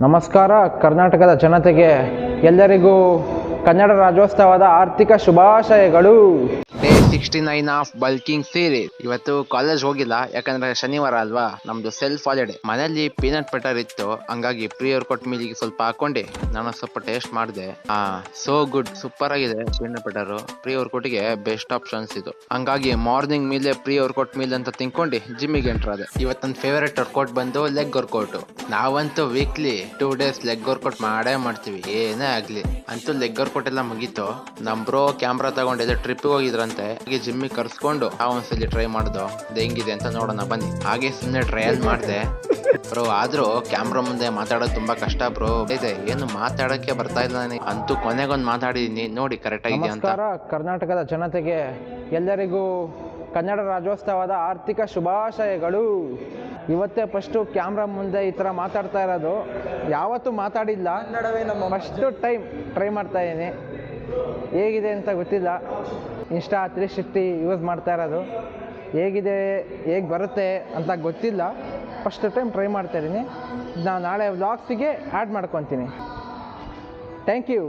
ನಮಸ್ಕಾರ ಕರ್ನಾಟಕದ ಜನತೆಗೆ ಎಲ್ಲರಿಗೂ ಕನ್ನಡ ರಾಜ್ಯೋತ್ಸವದ ಆರ್ಥಿಕ ಶುಭಾಶಯಗಳು. Day 69 of bulking series. ಇವತ್ತು ಕಾಲೇಜ್ ಹೋಗಿಲ್ಲ, ಯಾಕಂದ್ರೆ ಶನಿವಾರ ಅಲ್ವಾ, ನಮ್ದು ಸೆಲ್ಫ್ ಹಾಲಿಡೇ. ಮನೇಲಿ ಪೀನಟ್ ಬಟರ್ ಇತ್ತು, ಹಂಗಾಗಿ ಪ್ರಿಯರ್ ಕೊಟ್ ಮಿಲಿಗೆ ಸ್ವಲ್ಪ ಹಾಕೊಂಡೆ ನಾನು ಸ್ವಲ್ಪ ಟೇಸ್ಟ್ ಮಾಡಿದೆ. ಸೋ ಗುಡ್, ಸೂಪರ್ ಆಗಿದೆ ಪೀನಟ್ ಬಟರ್. ಪ್ರಿಯರ್ ಕೊಟ್ಟಿಗೆ ಬೆಸ್ಟ್ ಆಪ್ಷನ್ಸ್ ಇದು. ಹಂಗಾಗಿ ಮಾರ್ನಿಂಗ್ ಮೀಲ್ ಪ್ರಿಯರ್ ಕೊಟ್ ಮೀಲ್ ಅಂತ ತಿನ್ಕೊಂಡು ಜಿಮ್ಮಿಗೆ ಎಂಟರ್ ಆದೆ. ಇವತ್ತು ನನ್ನ ಫೇವರೇಟ್ ವರ್ಕೌಟ್ ಬಂದು ಲೆಗ್ ವರ್ಕೌಟ್. ನಾವಂತೂ ವೀಕ್ಲಿ 2 days ಲೆಗ್ ವರ್ಕೌಟ್ ಮಾಡೇ ಮಾಡ್ತೀವಿ, ಏನೇ ಆಗ್ಲಿ. ಅಂತೂ ಲೆಗ್ ವರ್ಕೌಟ್ ಎಲ್ಲ ಮುಗೀತು. ನಮ್ ಬ್ರೋ ಕ್ಯಾಮ್ರಾ ತಗೊಂಡಿದ್ದೆ, ಟ್ರಿಪ್ ಹೋಗಿದ್ರಂತೆ, ಹಾಗೆ ಜಿಮ್ಮಿಗೆ ಕರ್ಸ್ಕೊಂಡು ಒಂದ್ಸಲಿ ಟ್ರೈ ಮಾಡ್ದು ಹೆಂಗಿದೆ ಅಂತ ನೋಡೋಣ ಬನ್ನಿ. ಹಾಗೆ ಸುಮ್ಮನೆ ಟ್ರಯಲ್ ಮಾಡಿದೆ ಬ್ರೋ. ಆದ್ರೂ ಕ್ಯಾಮ್ರಾ ಮುಂದೆ ಮಾತಾಡೋದು ತುಂಬಾ ಕಷ್ಟ ಬ್ರೋ. ಇದೆ ಏನು ಮಾತಾಡಕ್ಕೆ ಬರ್ತಾ ಇಲ್ಲ ನನಗೆ. ಅಂತೂ ಕೊನೆಗೊಂದು ಮಾತಾಡಿದೀನಿ, ನೋಡಿ ಕರೆಕ್ಟ್ ಆಗಿದೆ ಅಂತ. ನಮಸ್ಕಾರ ಕರ್ನಾಟಕದ ಜನತೆಗೆ ಎಲ್ಲರಿಗೂ ಕನ್ನಡ ರಾಜ್ಯೋತ್ಸವದ ಆರ್ಥಿಕ ಶುಭಾಶಯಗಳು. ಇವತ್ತೇ ಫಸ್ಟು ಕ್ಯಾಮ್ರಾ ಮುಂದೆ ಈ ಥರ ಮಾತಾಡ್ತಾ ಇರೋದು, ಯಾವತ್ತೂ ಮಾತಾಡಿಲ್ಲ, ಫಸ್ಟು ಟೈಮ್ ಟ್ರೈ ಮಾಡ್ತಾ ಇದ್ದೀನಿ. ಹೇಗಿದೆ ಅಂತ ಗೊತ್ತಿಲ್ಲ. ಇನ್ಸ್ಟಾ 360 ಯೂಸ್ ಮಾಡ್ತಾ ಇರೋದು, ಹೇಗಿದೆ ಹೇಗೆ ಬರುತ್ತೆ ಅಂತ ಗೊತ್ತಿಲ್ಲ. ಫಸ್ಟ್ ಟೈಮ್ ಟ್ರೈ ಮಾಡ್ತಾ ಇದ್ದೀನಿ. ನಾನು ನಾಳೆ ವ್ಲಾಗ್ಸಿಗೆ ಆ್ಯಡ್ ಮಾಡ್ಕೊತೀನಿ. Thank you.